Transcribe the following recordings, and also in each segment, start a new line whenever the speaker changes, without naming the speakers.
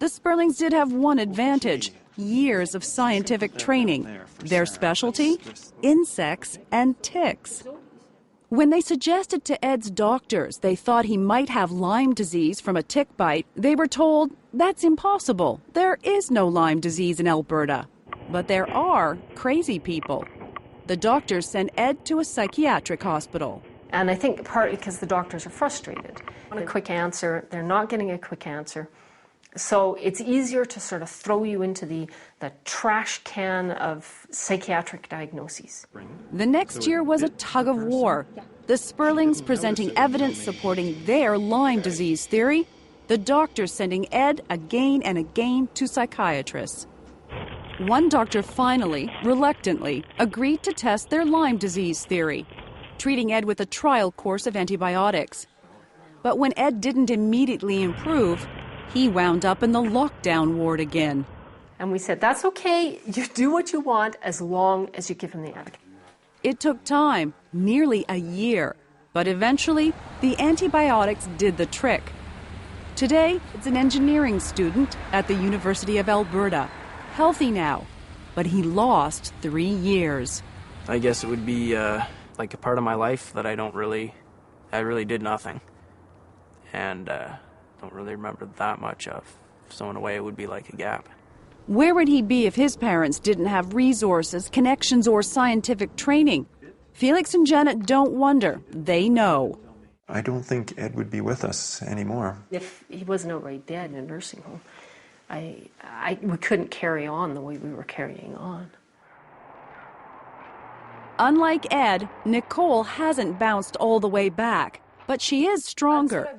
The Sperlings did have one advantage: years of scientific training. Their specialty? Insects and ticks. When they suggested to Ed's doctors they thought he might have Lyme disease from a tick bite, they were told that's impossible. There is no Lyme disease in Alberta. But there are crazy people. The doctors sent Ed to a psychiatric hospital.
And I think partly because the doctors are frustrated. They want a quick answer. They're not getting a quick answer. So it's easier to sort of throw you into the trash can of psychiatric diagnoses.
The next year was a tug of war. The Sperlings presenting evidence supporting their Lyme disease theory, the doctors sending Ed again and again to psychiatrists. One doctor finally, reluctantly, agreed to test their Lyme disease theory, treating Ed with a trial course of antibiotics. But when Ed didn't immediately improve, he wound up in the lockdown ward again.
And we said, that's okay, you do what you want as long as you give him the antibiotic.
It took time, nearly a year, but eventually the antibiotics did the trick. Today, it's an engineering student at the University of Alberta, healthy now, but he lost 3 years.
I guess it would be like a part of my life that I really did nothing. And don't really remember that much of. So in a way, it would be like a gap.
Where would he be if his parents didn't have resources, connections, or scientific training? Felix and Janet don't wonder. They know.
I don't think Ed would be with us anymore.
If he wasn't already dead in a nursing home, we couldn't carry on the way we were carrying on.
Unlike Ed, Nicole hasn't bounced all the way back, but she is stronger.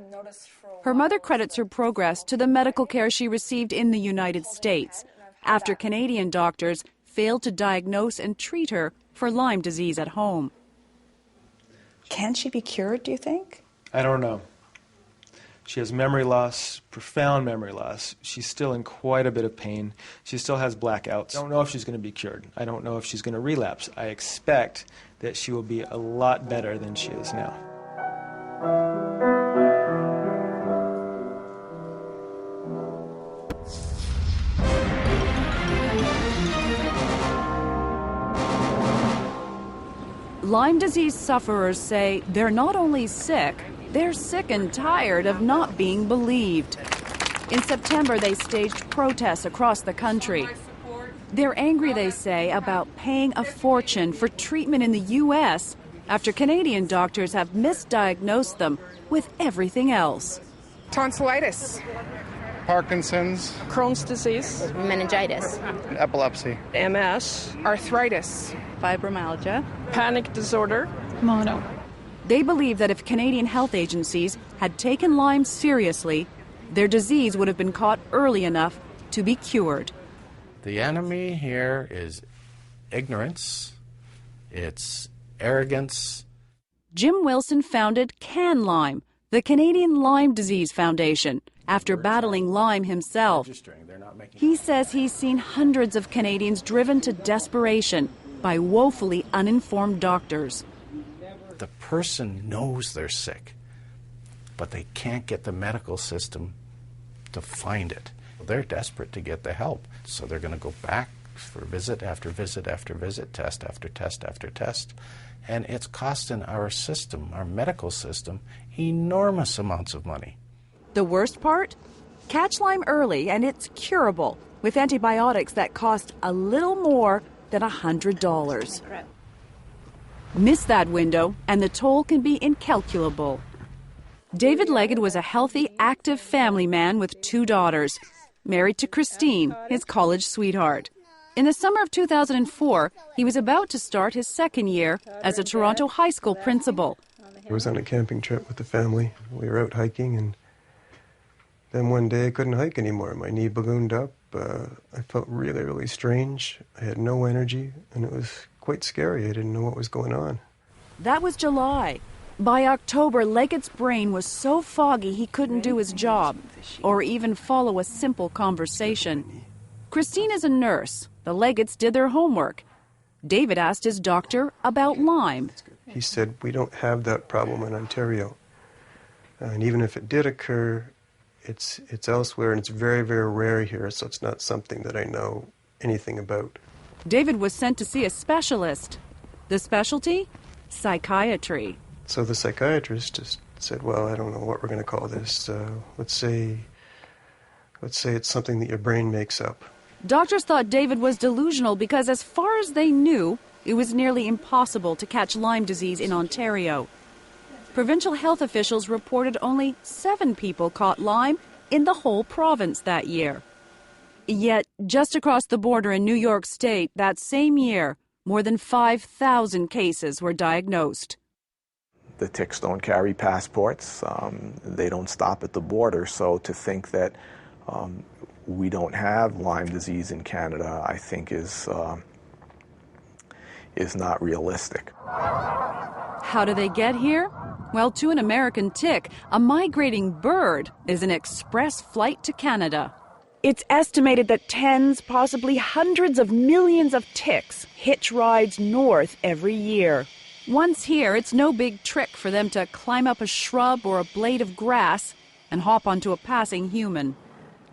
Her mother credits her progress to the medical care she received in the United States after Canadian doctors failed to diagnose and treat her for Lyme disease at home.
Can she be cured, do you think?
I don't know. She has memory loss, profound memory loss. She's still in quite a bit of pain. She still has blackouts. I don't know if she's going to be cured. I don't know if she's going to relapse. I expect that she will be a lot better than she is now.
Lyme disease sufferers say they're not only sick, they're sick and tired of not being believed. In September, they staged protests across the country. They're angry, they say, about paying a fortune for treatment in the U.S. after Canadian doctors have misdiagnosed them with everything else.
Tonsillitis,
Parkinson's,
Crohn's disease,
meningitis,
epilepsy,
MS, arthritis,
fibromyalgia,
panic disorder,
mono.
They believe that if Canadian health agencies had taken Lyme seriously, their disease would have been caught early enough to be cured.
The enemy here is ignorance, it's arrogance.
Jim Wilson founded Can Lyme, the Canadian Lyme Disease Foundation, after battling Lyme himself. He says he's seen hundreds of Canadians driven to desperation by woefully uninformed doctors.
The person knows they're sick, but they can't get the medical system to find it. They're desperate to get the help, so they're going to go back for visit after visit after visit, test after test after test, and it's costing our system, our medical system, enormous amounts of money.
The worst part? Catch Lyme early and it's curable with antibiotics that cost a little more than $100. Miss that window and the toll can be incalculable. David Leggett was a healthy, active family man with 2 daughters, married to Christine, his college sweetheart. In the summer of 2004, he was about to start his second year as a Toronto high school principal.
I was on a camping trip with the family. We were out hiking, and then one day I couldn't hike anymore. My knee ballooned up. I felt really, really strange. I had no energy, and it was quite scary. I didn't know what was going on.
That was July. By October, Leggett's brain was so foggy he couldn't do his job or even follow a simple conversation. Christine is a nurse. The Leggetts did their homework. David asked his doctor about Lyme.
He said, we don't have that problem in Ontario. And even if it did occur, It's elsewhere, and it's very, very rare here, so it's not something that I know anything about.
David was sent to see a specialist. The specialty? Psychiatry.
So the psychiatrist just said, well, I don't know what we're going to call this. Let's say it's something that your brain makes up.
Doctors thought David was delusional because, as far as they knew, it was nearly impossible to catch Lyme disease in Ontario. Provincial health officials reported only 7 people caught Lyme in the whole province that year. Yet, just across the border in New York State that same year, more than 5,000 cases were diagnosed.
The ticks don't carry passports. They don't stop at the border. So to think that we don't have Lyme disease in Canada, I think is not realistic.
How do they get here? Well, to an American tick, a migrating bird is an express flight to Canada. It's estimated that tens, possibly hundreds of millions of ticks hitch rides north every year. Once here, it's no big trick for them to climb up a shrub or a blade of grass and hop onto a passing human.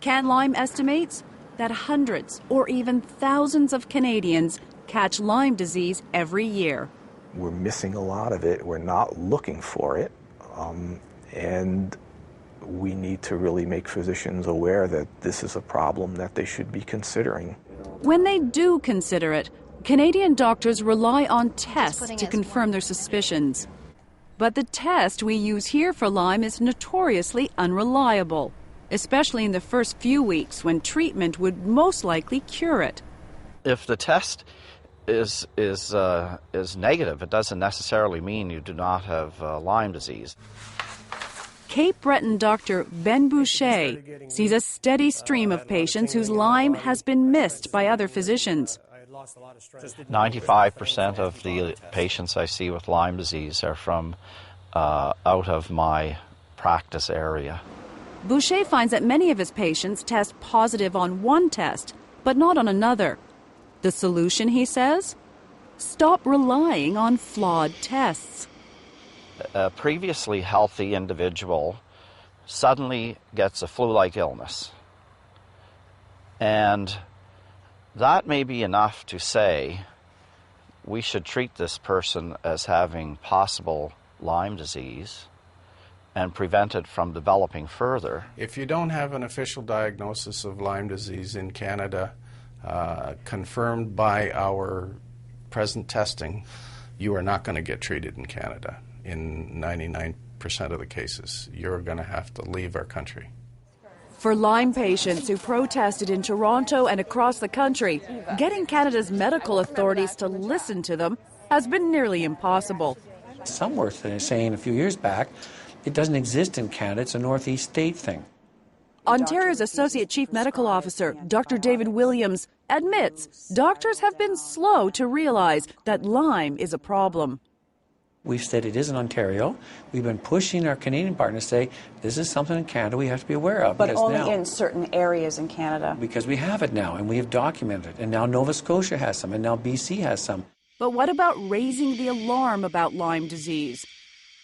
CanLyme estimates that hundreds or even thousands of Canadians catch Lyme disease every year.
We're missing a lot of it. We're not looking for it. And we need to really make physicians aware that this is a problem that they should be considering.
When they do consider it, Canadian doctors rely on tests to confirm their suspicions. But the test we use here for Lyme is notoriously unreliable, especially in the first few weeks when treatment would most likely cure it.
If the test is negative, it doesn't necessarily mean you do not have Lyme disease.
Cape Breton doctor Ben Boucher sees a steady stream of patients whose Lyme has been missed by other physicians.
95% of the patients I see with Lyme disease are from out of my practice area.
Boucher finds that many of his patients test positive on one test, but not on another. The solution, he says? Stop relying on flawed tests.
A previously healthy individual suddenly gets a flu-like illness. And that may be enough to say we should treat this person as having possible Lyme disease and prevent it from developing further.
If you don't have an official diagnosis of Lyme disease in Canada, confirmed by our present testing, you are not going to get treated in Canada. In 99% of the cases, you're going to have to leave our country.
For Lyme patients who protested in Toronto and across the country, getting Canada's medical authorities to listen to them has been nearly impossible.
Some were saying a few years back, it doesn't exist in Canada, it's a Northeast state thing.
Ontario's Associate Chief Medical Officer, Dr. David Williams, admits doctors have been slow to realize that Lyme is a problem.
We've said it is in Ontario. We've been pushing our Canadian partners to say, this is something in Canada we have to be aware of.
But only in certain areas in Canada.
Because we have it now, and we have documented it. And now Nova Scotia has some, and now BC has some.
But what about raising the alarm about Lyme disease?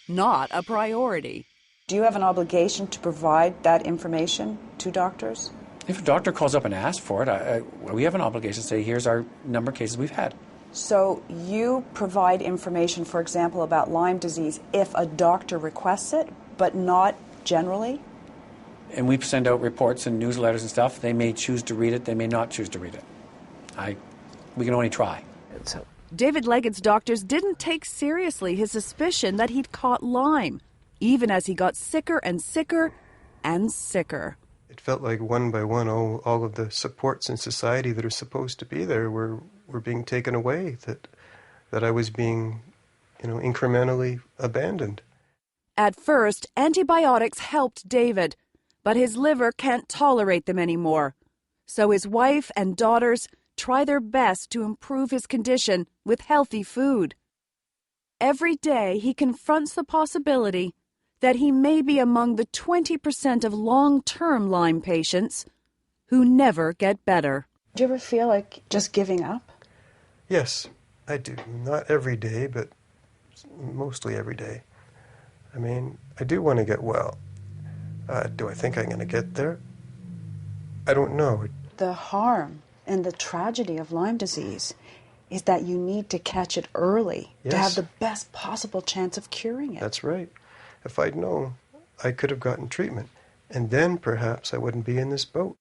Not a priority.
Do you have an obligation to provide that information to doctors?
If a doctor calls up and asks for it, we have an obligation to say, here's our number of cases we've had.
So you provide information, for example, about Lyme disease if a doctor requests it, but not generally?
And we send out reports and newsletters and stuff. They may choose to read it, they may not choose to read it. We can only try.
David Leggett's doctors didn't take seriously his suspicion that he'd caught Lyme, even as he got sicker and sicker and sicker.
It felt like one by one, all of the supports in society that are supposed to be there were being taken away, that I was being, incrementally abandoned.
At first, antibiotics helped David, but his liver can't tolerate them anymore. So his wife and daughters try their best to improve his condition with healthy food. Every day he confronts the possibility that he may be among the 20% of long-term Lyme patients who never get better.
Do you ever feel like just giving up?
Yes, I do. Not every day, but mostly every day. I mean, I do want to get well. Do I think I'm going to get there? I don't know.
The harm and the tragedy of Lyme disease is that you need to catch it early to have
Yes.
the best possible chance of curing it.
That's right. If I'd known, I could have gotten treatment, and then perhaps I wouldn't be in this boat.